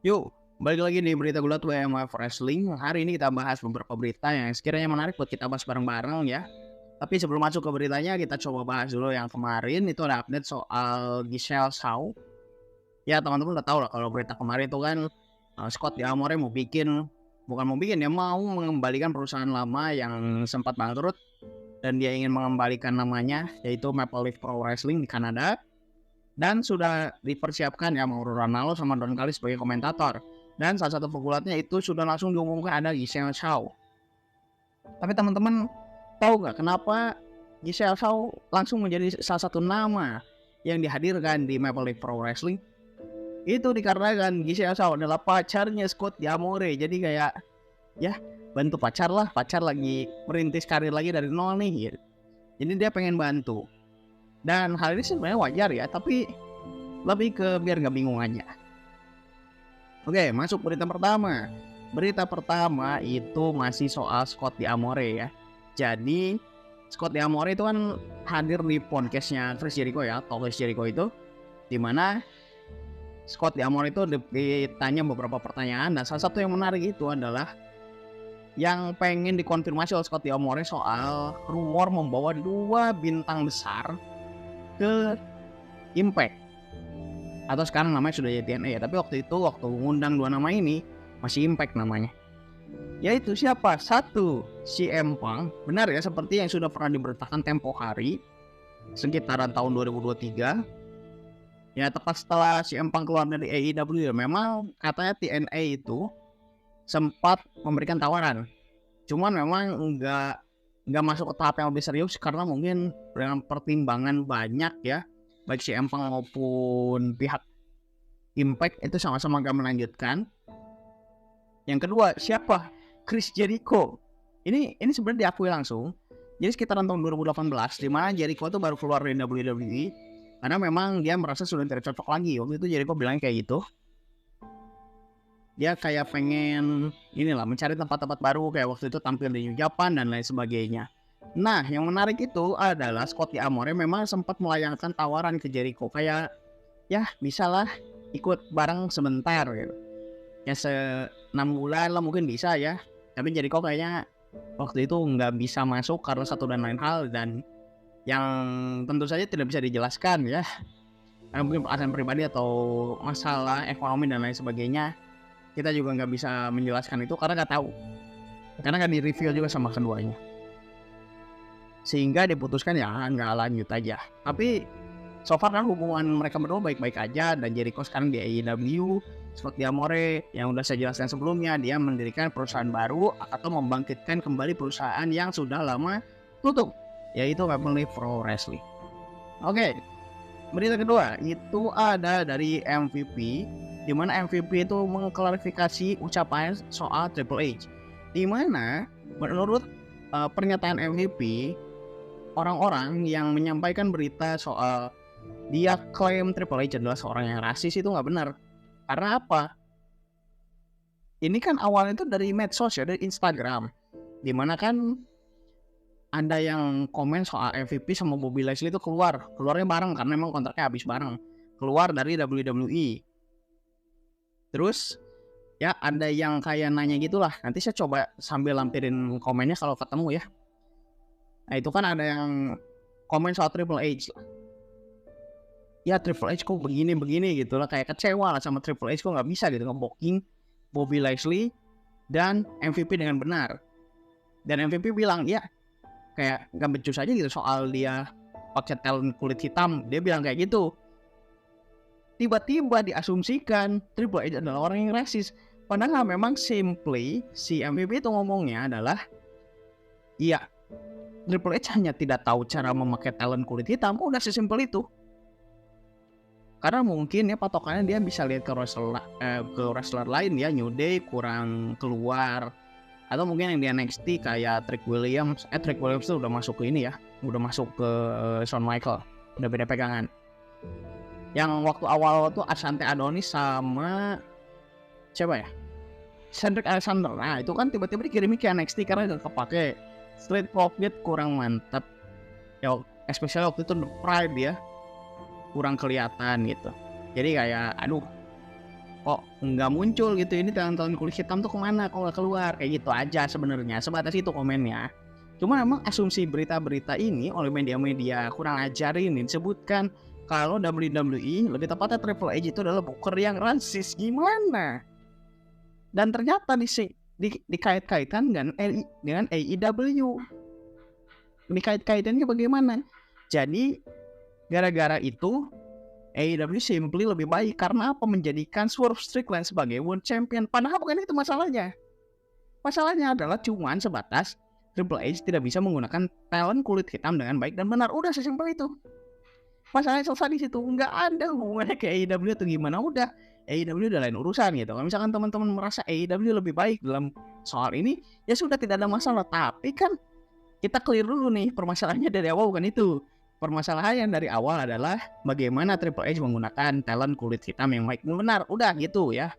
Yuk, balik lagi di Berita Gulat WMF Wrestling. Hari ini kita bahas beberapa berita yang sekiranya menarik buat kita bahas bareng-bareng ya. Tapi sebelum masuk ke beritanya, kita coba bahas dulu yang kemarin. Itu ada update soal Giselle Shaw. Ya, teman-teman udah tahu lah kalau berita kemarin itu kan Scott D'Amore bukan mau bikin, dia mau mengembalikan perusahaan lama yang sempat bangkrut. Dan dia ingin mengembalikan namanya, yaitu Maple Leaf Pro Wrestling di Kanada. Dan sudah dipersiapkan ya Mauro Ranallo sama Don Callis sebagai komentator. Dan salah satu pegulatnya itu sudah langsung diumumkan ada Giselle Shaw. Tapi teman-teman tahu nggak kenapa Giselle Shaw langsung menjadi salah satu nama yang dihadirkan di Maple Leaf Pro Wrestling? Itu dikarenakan Giselle Shaw adalah pacarnya Scott D'Amore. Jadi kayak ya bantu pacar lah, pacar lagi merintis karir lagi dari nol nih gitu. Jadi dia pengen bantu. Dan hal ini sebenarnya wajar ya, tapi lebih ke biar nggak bingung aja. Oke, masuk berita pertama. Berita pertama itu masih soal Scott D'Amore ya. Jadi Scott D'Amore itu kan hadir di podcastnya Chris Jericho ya, Talk Chris Jericho itu, dimana Scott D'Amore itu ditanya beberapa pertanyaan dan salah satu yang menarik itu adalah yang pengen dikonfirmasi oleh Scott D'Amore soal rumor membawa dua bintang besar ke Impact, atau sekarang namanya sudah jadi TNA ya, tapi waktu mengundang dua nama ini masih Impact namanya. Yaitu siapa? Satu, CM Punk. Benar ya, seperti yang sudah pernah diberitakan tempo hari sekitaran tahun 2023. Ya, tepat setelah CM Punk keluar dari AEW ya, memang katanya TNA itu sempat memberikan tawaran. Cuman memang nggak masuk ke tahap yang lebih serius karena mungkin dengan pertimbangan banyak ya, baik si Empang maupun pihak Impact itu sama-sama gak melanjutkan. Yang kedua siapa? Chris Jericho. Ini sebenarnya diakui langsung. Jadi sekitaran tahun 2018, di mana Jericho itu baru keluar dari WWE karena memang dia merasa sudah tidak cocok lagi. Waktu itu Jericho bilang kayak gitu. Dia kayak pengen mencari tempat-tempat baru, kayak waktu itu tampil di New Japan dan lain sebagainya. Nah, yang menarik itu adalah Scott D'Amore memang sempat melayangkan tawaran ke Jericho kayak ya bisalah ikut bareng sebentar gitu. Ya 6 bulan lah mungkin bisa ya. Tapi Jericho kayaknya waktu itu nggak bisa masuk karena satu dan lain hal, dan yang tentu saja tidak bisa dijelaskan ya. Karena mungkin perasaan pribadi atau masalah ekonomi dan lain sebagainya. Kita juga nggak bisa menjelaskan itu karena nggak tahu. Karena kan di-reveal juga sama keduanya. Sehingga diputuskan ya nggak lanjut aja. Tapi so far kan hubungan mereka berdua baik-baik aja, dan Jericho sekarang di AEW. Scott D'Amore yang udah saya jelaskan sebelumnya, dia mendirikan perusahaan baru atau membangkitkan kembali perusahaan yang sudah lama tutup, yaitu Maple Leaf Pro Wrestling. Oke, berita kedua itu ada dari MVP, di mana MVP itu mengklarifikasi ucapan soal Triple H, di mana menurut pernyataan MVP, orang-orang yang menyampaikan berita soal dia klaim Triple H adalah seorang yang rasis itu nggak benar. Karena apa? Ini kan awalnya itu dari medsos ya, dari Instagram, dimana kan ada yang komen soal MVP sama Bobby Lashley itu keluarnya bareng karena memang kontraknya habis bareng, keluar dari WWE. Terus ya ada yang kayak nanya gitulah, nanti saya coba sambil lampirin komennya kalau ketemu ya. Nah itu kan ada yang komen soal Triple H lah. Ya Triple H kok begini gitu lah, kayak kecewa lah sama Triple H kok nggak bisa gitu nge-booking Bobby Lashley dan MVP dengan benar. Dan MVP bilang ya kayak nggak becus aja gitu soal dia pakai talent kulit hitam, dia bilang kayak gitu. Tiba-tiba diasumsikan Triple H adalah orang yang rasis, padahal memang simply si MVP itu ngomongnya adalah iya, Triple H hanya tidak tahu cara memakai talent kulit hitam, udah sesimpel itu. Karena mungkin ya patokannya dia bisa lihat ke wrestler lain ya, New Day kurang keluar, atau mungkin yang di NXT kayak Trick Williams tuh udah masuk ke ini ya, udah masuk ke Shawn Michael, udah beda pegangan. Yang waktu awal tuh Asante Adonis sama siapa ya, Cedric Alexander, nah itu kan tiba-tiba dikirimi ke NXT karena gak kepake. Street Profit kurang mantap ya, especially waktu itu The Pride ya kurang kelihatan gitu. Jadi kayak aduh, kok nggak muncul gitu, ini talent kulit hitam tuh kemana, kok nggak keluar, kayak gitu aja sebenarnya, sebatas itu komennya. Cuma emang asumsi berita-berita ini oleh media-media kurang ajar ini disebutkan kalau WWE, lebih tepatnya Triple H itu adalah booker yang rasis. Gimana? Dan ternyata dikait-kaitkan dengan AEW. Dikait-kaitannya bagaimana? Jadi gara-gara itu AEW simply lebih baik karena apa? Menjadikan Swerve Strickland sebagai World Champion. Padahal bukan itu masalahnya. Masalahnya adalah cuman sebatas Triple H tidak bisa menggunakan talent kulit hitam dengan baik dan benar. Udah sesimpel itu. Masalahnya selesai di situ. Nggak ada hubungannya ke AEW atau gimana. Udah, AEW udah lain urusan gitu. Kalau misalkan teman-teman merasa AEW lebih baik dalam soal ini, ya sudah, tidak ada masalah. Tapi kan kita clear dulu nih, permasalahannya dari awal bukan itu. Permasalahan yang dari awal adalah bagaimana Triple H menggunakan talent kulit hitam yang baik dan benar. Udah gitu ya.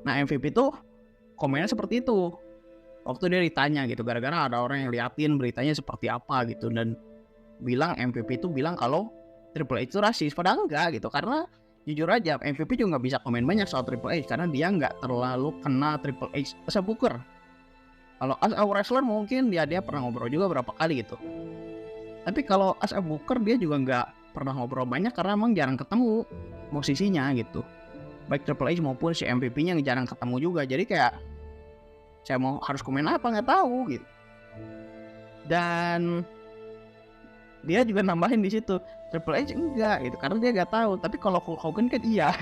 Nah, MVP tuh komennya seperti itu. Waktu dia ditanya gitu, gara-gara ada orang yang liatin beritanya seperti apa gitu, dan bilang MVP itu bilang kalau Triple H itu rasis. Padahal enggak gitu, karena jujur aja MVP juga nggak bisa komen banyak soal Triple H karena dia nggak terlalu kenal Triple H as a booker. Kalau as a wrestler mungkin dia pernah ngobrol juga berapa kali gitu. Tapi kalau as a booker dia juga nggak pernah ngobrol banyak karena emang jarang ketemu musisinya gitu. Baik Triple H maupun si MVP-nya jarang ketemu juga. Jadi kayak saya mau harus komen apa nggak tahu gitu. Dan dia juga nambahin di situ, Triple H enggak gitu karena dia nggak tahu. Tapi kalau Hulk Hogan kan iya.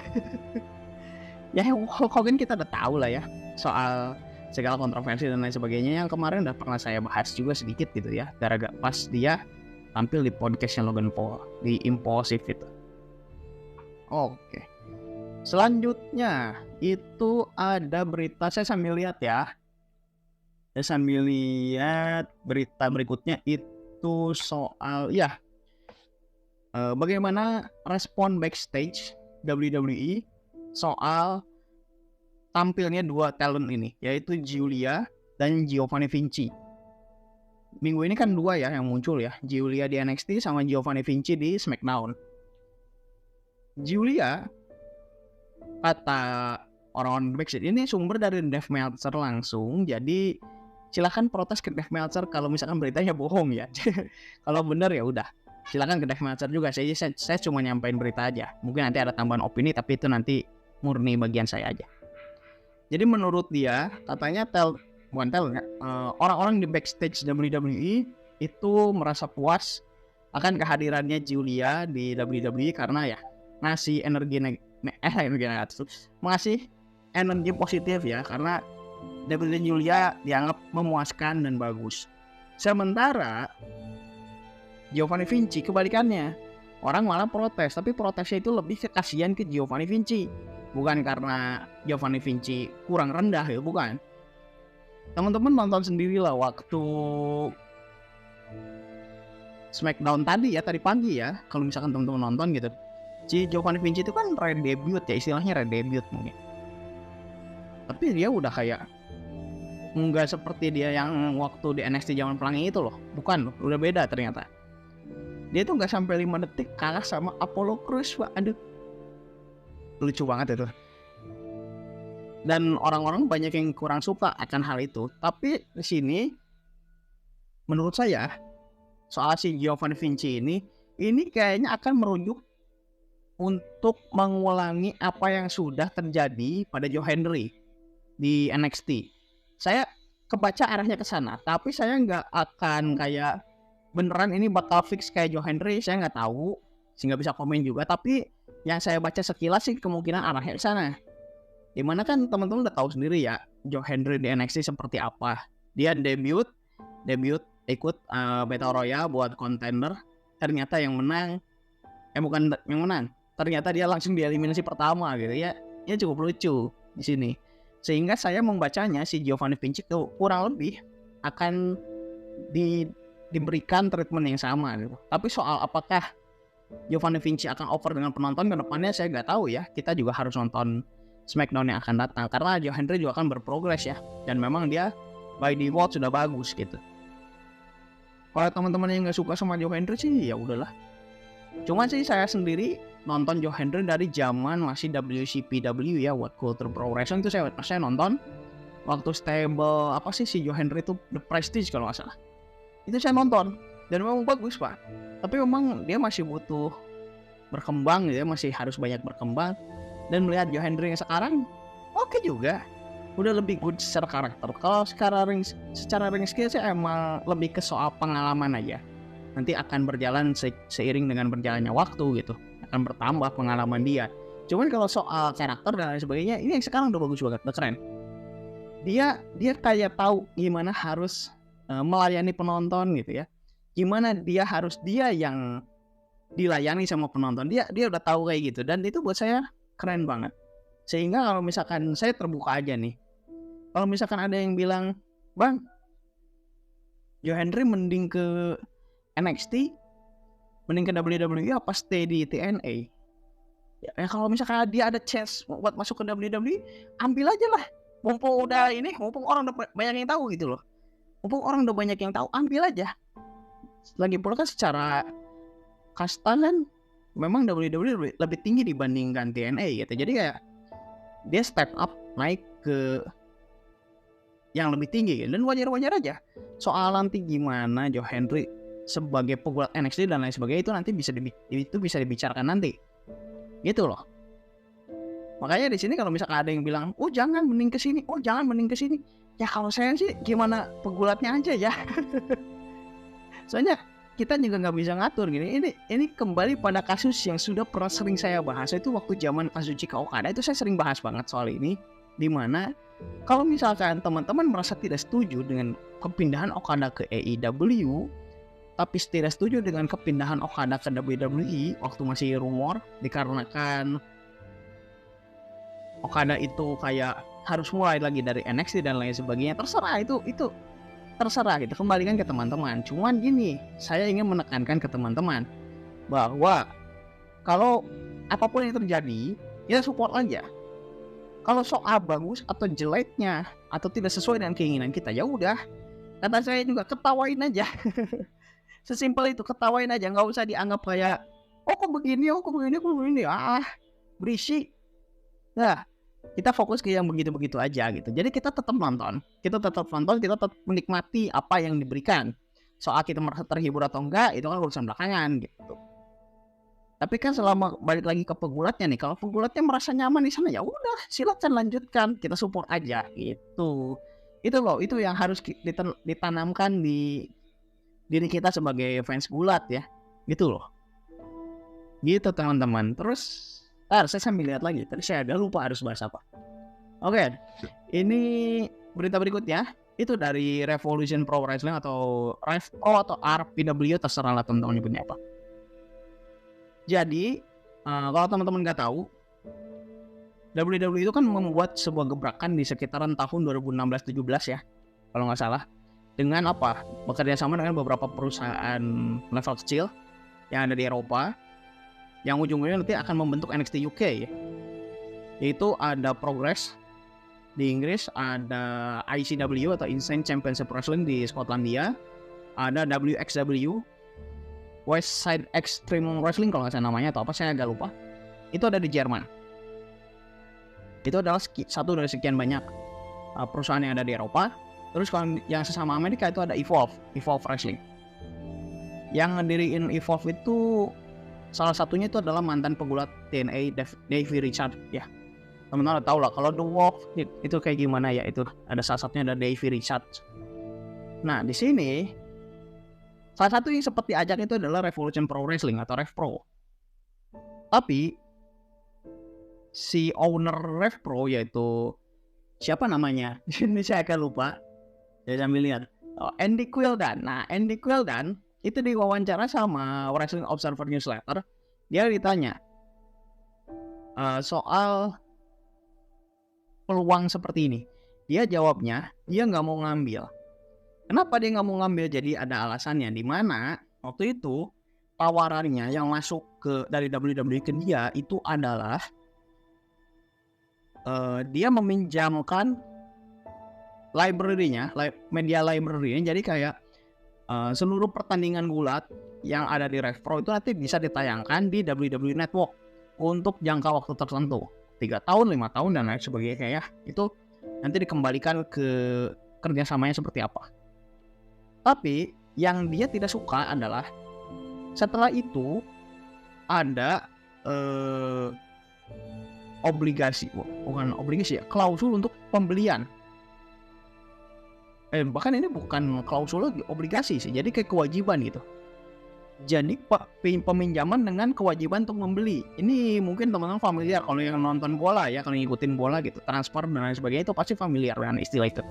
Ya Hulk Hogan kita udah tahu lah ya soal segala kontroversi dan lain sebagainya yang kemarin udah pernah saya bahas juga sedikit gitu ya, gara-gara pas dia tampil di podcastnya Logan Paul di Impulsive itu. Oke. Selanjutnya itu ada berita, saya sambil lihat ya. Saya sambil lihat berita berikutnya itu soal bagaimana respon backstage WWE soal tampilnya dua talent ini, yaitu Giulia dan Giovanni Vinci. Minggu ini kan dua ya yang muncul ya, Giulia di NXT sama Giovanni Vinci di SmackDown. Giulia, kata orang-orang backstage, ini sumber dari Dave Meltzer langsung, jadi silakan protes ke Dave Meltzer kalau misalkan beritanya bohong ya. Kalau benar ya udah, silakan ke Dave Meltzer juga. Saya cuma nyampein berita aja. Mungkin nanti ada tambahan opini, tapi itu nanti murni bagian saya aja. Jadi menurut dia, katanya orang-orang di backstage WWE itu merasa puas akan kehadirannya Giulia di WWE karena ya ngasih energi negatif, ngasih energi positif ya, karena WWE Giulia dianggap memuaskan dan bagus. Sementara Giovanni Vinci kebalikannya, orang malah protes, tapi protesnya itu lebih ke kasihan ke Giovanni Vinci, bukan karena Giovanni Vinci kurang rendah ya, bukan. Teman-teman nonton sendirilah waktu SmackDown tadi pagi ya, kalau misalkan teman-teman nonton gitu. Si Giovanni Vinci itu kan redebut ya, istilahnya redebut mungkin. Tapi dia udah kayak nggak seperti dia yang waktu di NXT zaman pelangi itu loh, bukan loh, udah beda ternyata. Dia tuh nggak sampai 5 detik kalah sama Apollo Crews, Pak. Aduh, lucu banget itu. Dan orang-orang banyak yang kurang suka akan hal itu. Tapi di sini, menurut saya, soal si Giovanni Vinci ini kayaknya akan merujuk untuk mengulangi apa yang sudah terjadi pada Joe Hendry di NXT. Saya kebaca arahnya ke sana, tapi saya nggak akan kayak beneran ini bakal fix kayak Joe Hendry, saya nggak tahu, sehingga bisa komen juga. Tapi yang saya baca sekilas sih kemungkinan arahnya ke sana. Dimana kan teman-teman udah tahu sendiri ya Joe Hendry di NXT seperti apa. Dia debut ikut Battle Royale buat contender. Ternyata yang menang, bukan yang menang. Ternyata dia langsung dieliminasi pertama gitu ya. Ya cukup lucu di sini. Sehingga saya membacanya si Giovanni Vinci kurang lebih akan diberikan treatment yang sama gitu. Tapi soal apakah Giovanni Vinci akan over dengan penonton ke depannya saya nggak tahu ya. Kita juga harus nonton SmackDown yang akan datang karena Joe Hendry juga akan berprogres ya. Dan memang dia by default sudah bagus gitu. Kalau teman-teman yang nggak suka sama Joe Hendry sih ya udahlah. Cuma sih saya sendiri nonton Joe Hendry dari zaman masih WCPW ya, World Culture Pro Wrestling itu saya nonton waktu stable apa sih si Joe Hendry itu The Prestige kalau nggak salah. Itu saya nonton dan memang bagus Pak. Tapi memang dia masih butuh berkembang ya, masih harus banyak berkembang. Dan melihat Joe Hendry yang sekarang oke juga, udah lebih good secara karakter. Kalau secara ring skill sih emang lebih ke soal pengalaman aja. Nanti akan berjalan seiring dengan berjalannya waktu gitu, akan bertambah pengalaman dia. Cuman kalau soal karakter dan lain sebagainya, ini yang sekarang udah bagus banget, udah keren. Dia kayak tahu gimana harus melayani penonton gitu ya. Gimana dia yang dilayani sama penonton. Dia udah tahu kayak gitu, dan itu buat saya keren banget. Sehingga kalau misalkan saya terbuka aja nih, kalau misalkan ada yang bilang, "Bang, Joe Hendry mending ke NXT, mending ke WWE apa stay di TNA?" Ya kalau misalkan dia ada chance buat masuk ke WWE, ambil aja lah. Mumpung orang udah banyak yang tahu gitu loh. Mumpung orang udah banyak yang tahu, ambil aja. Lagi pula kan secara kasta kan memang WWE lebih tinggi dibandingkan TNA gitu. Jadi kayak dia step up naik ke yang lebih tinggi gitu. Dan wajar-wajar aja. Soal nanti gimana Joe Hendry sebagai pegulat NXT dan lain sebagainya itu nanti bisa dibicarakan nanti. Gitu loh. Makanya di sini kalau misalkan ada yang bilang, "Oh, jangan mending ke sini. Oh, jangan mending ke sini." Ya kalau saya sih gimana pegulatnya aja ya. Soalnya kita juga nggak bisa ngatur gini. Ini kembali pada kasus yang sudah pernah sering saya bahas. Itu waktu zaman Kazuchika Okada itu saya sering bahas banget soal ini. Dimana kalau misalkan teman-teman merasa tidak setuju dengan kepindahan Okada ke AEW, tapi tidak setuju dengan kepindahan Okada ke WWE waktu masih rumor, dikarenakan Okada itu kayak harus mulai lagi dari NXT dan lain sebagainya, terserah itu terserah gitu, kembalikan ke teman-teman. Cuman gini, saya ingin menekankan ke teman-teman bahwa kalau apapun yang terjadi, ya support aja. Kalau soal bagus atau jeleknya atau tidak sesuai dengan keinginan kita, ya udah, kata saya juga ketawain aja. Sesimpel itu, ketawain aja, nggak usah dianggap kayak kok begini, berisik. Nah, kita fokus ke yang begitu-begitu aja gitu. Jadi kita tetap nonton, kita tetap menikmati apa yang diberikan. Soal kita merasa terhibur atau enggak, itu kan urusan belakangan gitu. Tapi kan selama balik lagi ke pegulatnya nih, kalau pegulatnya merasa nyaman di sana, ya udah, silakan lanjutkan, kita support aja gitu. Itu loh, itu yang harus ditanamkan di diri kita sebagai fans gulat ya, gitu loh. Gitu teman-teman. Terus saya sambil lihat lagi, tadi saya agak lupa harus bahas apa. Oke, ini berita berikutnya itu dari Revolution Pro Wrestling atau Rev Pro atau RPW, terserah lah teman-teman nyebutnya apa. Jadi kalau teman-teman nggak tahu, WWE itu kan membuat sebuah gebrakan di sekitaran tahun 2016-17 ya, kalau nggak salah. Dengan apa? Bekerja sama dengan beberapa perusahaan level kecil yang ada di Eropa, yang ujung-ujungnya nanti akan membentuk NXT UK ya. Yaitu ada Progress di Inggris, ada ICW atau Insane Championship Wrestling di Skotlandia, ada WXW, West Side Extreme Wrestling kalau nggak salah namanya atau apa, saya agak lupa. Itu ada di Jerman. Itu adalah satu dari sekian banyak perusahaan yang ada di Eropa. Terus kalau yang sesama Amerika itu ada Evolve Wrestling. Yang ngediriin Evolve itu salah satunya itu adalah mantan pegulat TNA Davey Richards ya. Teman-teman tahu lah kalau The Wolf itu kayak gimana ya, itu ada salah satunya ada Davey Richards. Nah di sini salah satu yang seperti ajak itu adalah Revolution Pro Wrestling atau Rev Pro. Tapi si owner Rev Pro yaitu siapa namanya? Ini saya akan lupa. Saya sambil lihat. Andy Quildan. Nah Andy Quildan itu diwawancara sama Wrestling Observer Newsletter. Dia ditanya soal peluang seperti ini. Dia jawabnya, dia nggak mau ngambil. Kenapa dia nggak mau ngambil? Jadi ada alasannya, di mana waktu itu tawarannya yang masuk dari WWE ke dia itu adalah dia meminjamkan media library-nya. Jadi kayak seluruh pertandingan gulat yang ada di Rev Pro itu nanti bisa ditayangkan di WWE Network. untuk jangka waktu tertentu, 3 tahun, 5 tahun dan lain sebagainya ya. Itu nanti dikembalikan ke kerjasamanya seperti apa. Tapi yang dia tidak suka adalah setelah itu ada klausul untuk pembelian. Bahkan ini bukan klausul lagi, obligasi sih. Jadi kayak kewajiban gitu. Jadi peminjaman dengan kewajiban untuk membeli. Ini mungkin teman-teman familiar kalau yang nonton bola ya, kalau ngikutin bola gitu, transfer dan lain sebagainya itu pasti familiar dengan istilah itu.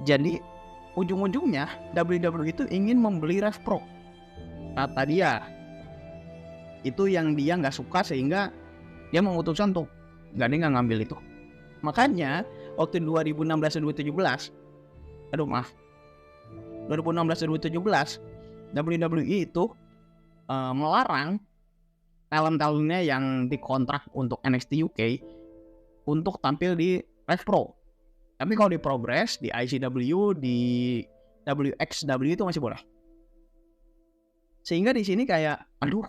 Jadi ujung-ujungnya WWE itu ingin membeli Rev Pro. Kata dia. Itu yang dia nggak suka sehingga dia memutuskan untuk nggak ngambil itu. Makanya waktu 2016-2017 WWE itu melarang talent-talentnya yang dikontrak untuk NXT UK untuk tampil di Rev Pro. Tapi kalau di Progress, di ICW, di WXW itu masih boleh. Sehingga di sini kayak, aduh,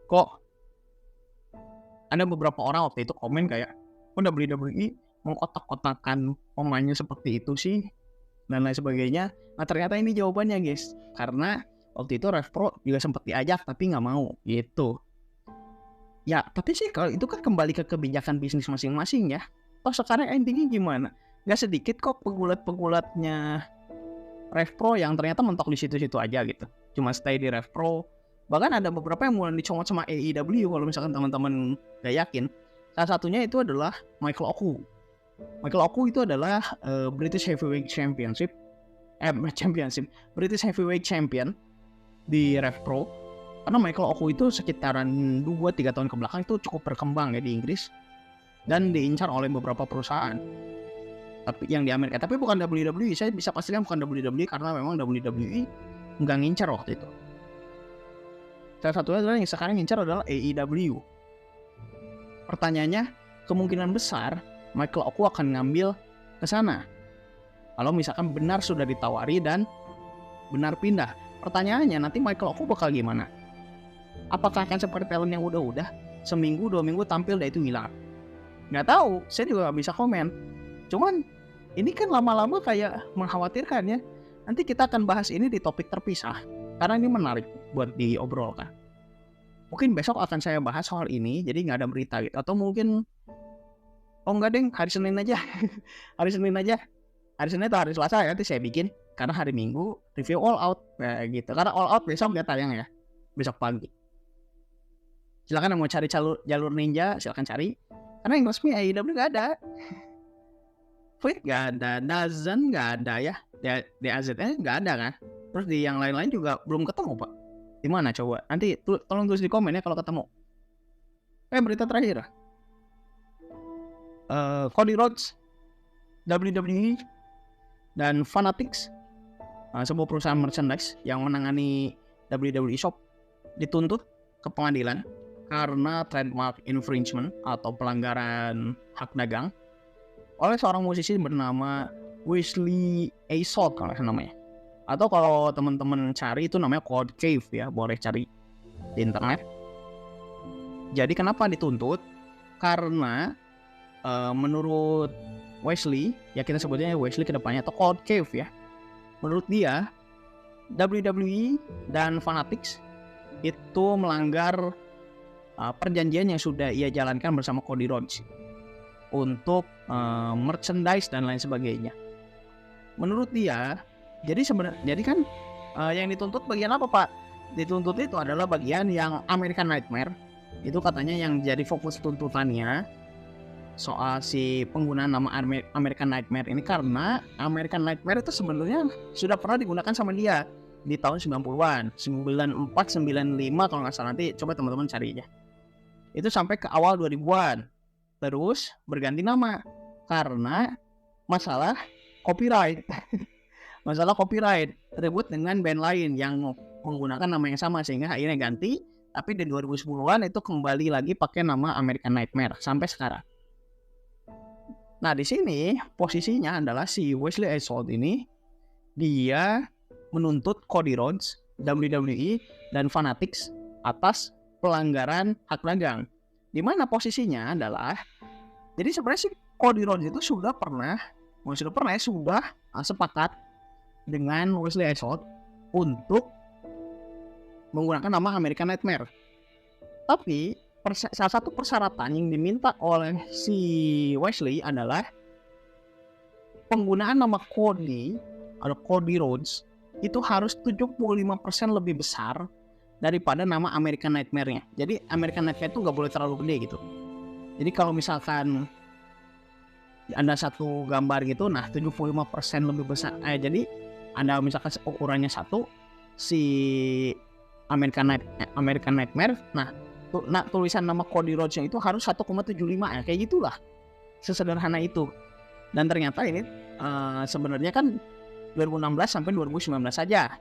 kok ada beberapa orang waktu itu komen kayak, kok WWE mengkotak-kotakan pemainnya seperti itu sih, dan lain sebagainya. Nah ternyata ini jawabannya guys, karena waktu itu Rev Pro juga sempat diajak tapi nggak mau gitu. Ya tapi sih kalau itu kan kembali ke kebijakan bisnis masing-masing ya. Toh sekarang intinya gimana? Gak sedikit kok pegulat-pegulatnya Rev Pro yang ternyata mentok di situ-situ aja gitu. Cuma stay di Rev Pro. Bahkan ada beberapa yang mulai dicomot sama AEW kalau misalkan teman-teman gak yakin. Salah satunya itu adalah Michael Oku. Michael Oku itu adalah British Heavyweight British Heavyweight Champion di Rev Pro. Karena Michael Oku itu sekitaran 2-3 tahun kebelakang itu cukup berkembang ya di Inggris dan diincar oleh beberapa perusahaan. Tapi yang di Amerika, tapi bukan WWE. Saya bisa pastikan bukan WWE karena memang WWE nggak ngincar waktu itu. Salah satunya adalah yang sekarang ngincar adalah AEW. Pertanyaannya, kemungkinan besar Michael Oku akan ngambil ke sana. Kalau misalkan benar sudah ditawari dan benar pindah. Pertanyaannya nanti Michael Oku bakal gimana? Apakah akan seperti talent yang udah seminggu 2 minggu tampil dan itu hilang? Nggak tahu, saya juga nggak bisa komen. Cuman ini kan lama-lama kayak mengkhawatirkan ya. Nanti kita akan bahas ini di topik terpisah karena ini menarik buat diobrolkan. Mungkin besok akan saya bahas soal ini, jadi nggak ada berita gitu. Atau mungkin enggak deng, hari Senin aja. Hari Senin atau hari Selasa ya, nanti saya bikin. Karena hari Minggu review All Out gitu. Karena All Out besok dia tayang ya, besok pagi. Silakan yang mau cari jalur ninja, silakan cari. Karena yang resmi AEW nggak ada. Fit nggak ada, Dazan nggak ada ya, DAZN nggak ada kan. Terus di yang lain-lain juga belum ketemu pak. Di mana coba? Nanti tolong tulis di komen ya kalau ketemu. Berita terakhir. Cody Rhodes, WWE dan Fanatics, sebuah perusahaan merchandise yang menangani WWE Shop, dituntut ke pengadilan karena trademark infringement atau pelanggaran hak dagang oleh seorang musisi bernama Wesley A. Salt kalau namanya. Atau kalau teman-teman cari itu namanya Cold Cave ya, boleh cari di internet. Jadi kenapa dituntut? Karena menurut Wesley, ya kita sebutnya Wesley kedepannya atau Cold Cave ya. Menurut dia, WWE dan Fanatics itu melanggar perjanjian yang sudah ia jalankan bersama Cody Rhodes untuk merchandise dan lain sebagainya. Menurut dia, jadi kan yang dituntut bagian apa pak? Dituntut itu adalah bagian yang American Nightmare. Itu katanya yang jadi fokus tuntutannya soal si penggunaan nama American Nightmare ini, karena American Nightmare itu sebenarnya sudah pernah digunakan sama dia di tahun 90-an, 94, 95 kalau nggak salah. Nanti coba teman-teman cari aja. Itu sampai ke awal 2000-an. Terus berganti nama karena masalah copyright. Masalah copyright ribut dengan band lain yang menggunakan nama yang sama sehingga akhirnya ganti. Tapi di 2010-an itu kembali lagi pakai nama American Nightmare sampai sekarang. Nah di sini posisinya adalah si Wesley A. Salt ini dia menuntut Cody Rhodes, WWE dan Fanatics atas pelanggaran hak dagang. Di mana posisinya adalah, jadi sebenarnya si Cody Rhodes itu sudah sepakat dengan Wesley Esholt untuk menggunakan nama American Nightmare. Tapi salah satu persyaratan yang diminta oleh si Wesley adalah penggunaan nama Cody atau Cody Rhodes itu harus 75% lebih besar daripada nama American Nightmare-nya. Jadi American Nightmare itu nggak boleh terlalu gede gitu. Jadi kalau misalkan Anda satu gambar gitu, nah 75% lebih besar. Jadi Anda misalkan ukurannya 1, si American Nightmare, nah tulisan nama Cody Rhodes-nya itu harus 1,75 ya, kayak gitulah. Sesederhana itu. Dan ternyata ini sebenarnya kan 2016 sampai 2019 saja.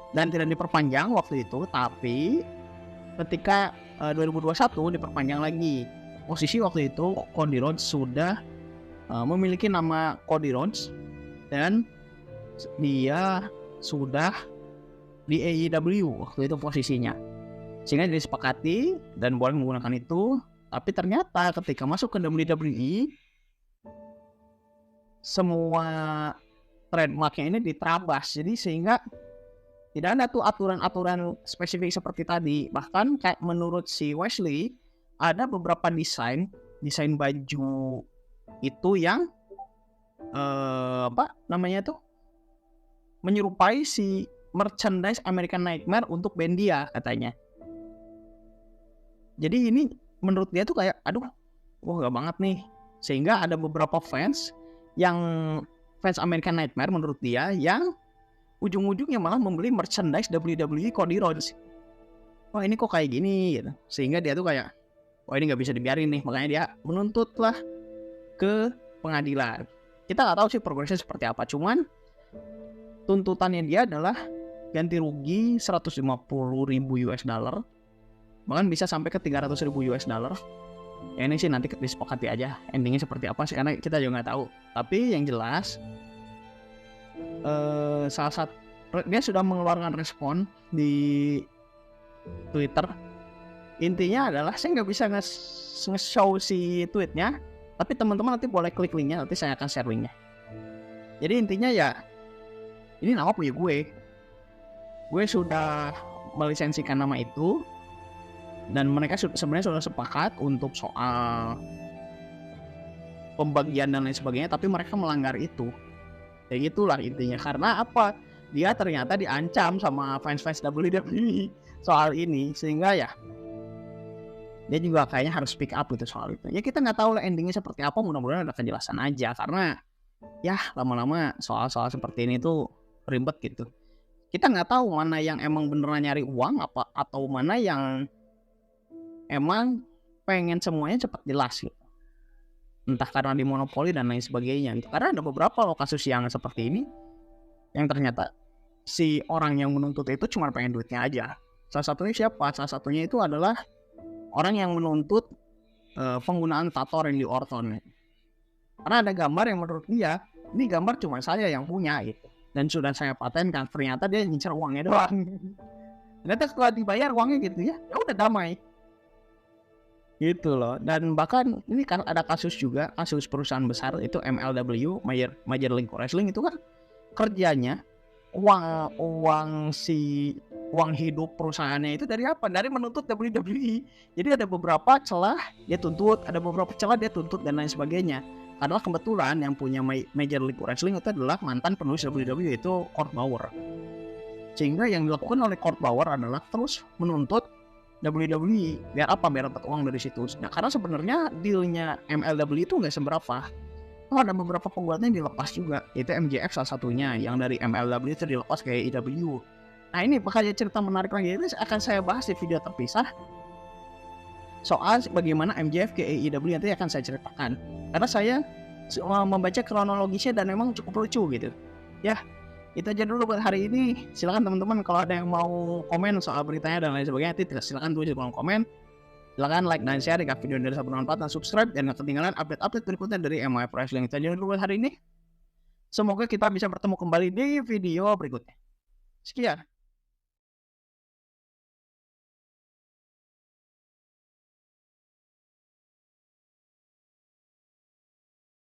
Dan tidak diperpanjang waktu itu, tapi ketika 2021 diperpanjang lagi. Posisi waktu itu Cody Rhodes sudah memiliki nama Cody Rhodes dan dia sudah di AEW waktu itu posisinya, sehingga disepakati dan boleh menggunakan itu. Tapi ternyata ketika masuk ke WWE, semua trademarknya ini diterabas, jadi sehingga tidak ada tuh aturan-aturan spesifik seperti tadi. Bahkan kayak menurut si Wesley, ada beberapa desain baju itu yang menyerupai si merchandise American Nightmare untuk band dia katanya. Jadi ini menurut dia tuh kayak wah gak banget nih. Sehingga ada beberapa fans American Nightmare menurut dia yang ujung-ujungnya malah membeli merchandise WWE Cody Rhodes. Wah ini kok kayak gini gitu. Sehingga dia tuh kayak, wah ini gak bisa dibiarin nih. Makanya dia menuntut lah ke pengadilan. Kita gak tahu sih progresnya seperti apa. Cuman tuntutannya dia adalah ganti rugi 150.000 US dollar. Bahkan bisa sampai ke 300.000 US dollar. Ya ini sih nanti disepakati aja endingnya seperti apa sih, karena kita juga gak tahu. Tapi yang jelas salah satu dia sudah mengeluarkan respon di Twitter. Intinya adalah saya nggak bisa nge-show si tweetnya, tapi teman-teman nanti boleh klik linknya, nanti saya akan share linknya. Jadi intinya ya, ini nama punya gue sudah melisensikan nama itu, dan mereka sebenarnya sudah sepakat untuk soal pembagian dan lain sebagainya, tapi mereka melanggar itu. Ya gitulah intinya. Karena apa? Dia ternyata diancam sama fans-fans WWE soal ini, sehingga ya dia juga kayaknya harus speak up gitu soal itu. Ya kita nggak tahu lah endingnya seperti apa, mudah-mudahan ada kejelasan aja, karena ya lama-lama soal-soal seperti ini tuh ribet gitu. Kita nggak tahu mana yang emang beneran nyari uang apa, atau mana yang emang pengen semuanya cepat jelas gitu. Entah karena dimonopoli dan lain sebagainya gitu. Karena ada beberapa kasus yang seperti ini yang ternyata si orang yang menuntut itu cuma pengen duitnya aja. Salah satunya siapa? Salah satunya itu adalah orang yang menuntut penggunaan tato Randy Orton. Karena ada gambar yang menurut dia, ini gambar cuma saya yang punya gitu, dan sudah saya patenkan. Ternyata dia ngincer uangnya doang. Ternyata setelah dibayar uangnya gitu ya udah damai. Gitu loh. Dan bahkan ini kan ada kasus juga, kasus perusahaan besar itu MLW, Major League Wrestling, itu kan kerjanya uang hidup perusahaannya itu dari apa? Dari menuntut WWE. Jadi ada beberapa celah dia tuntut, ada beberapa celah dia tuntut dan lain sebagainya. Karena kebetulan yang punya Major League Wrestling itu adalah mantan penulis WWE, itu Court Bauer. Sehingga yang dilakukan oleh Court Bauer adalah terus menuntut WWE. Biar apa? Biar dapat uang dari situ. Nah, karena sebenarnya dealnya MLW itu nggak seberapa. Ada beberapa pembuatnya yang dilepas juga. Itu MJF salah satunya, yang dari MLW itu dilepas ke AEW. Nah ini bakal cerita menarik lagi. Ini akan saya bahas di video terpisah. Soal bagaimana MJF ke AEW nanti akan saya ceritakan. Karena saya membaca kronologisnya dan memang cukup lucu gitu. Ya, itu aja dulu buat hari ini. Silakan teman-teman kalau ada yang mau komen soal beritanya dan lain sebagainya, nanti silakan tulis di kolom komen. Silakan like dan share jika video dari bermanfaat, dan subscribe dan gak ketinggalan update-update berikutnya dari MYF Wrestling. Itu aja dulu buat hari ini. Semoga kita bisa bertemu kembali di video berikutnya. Sekian.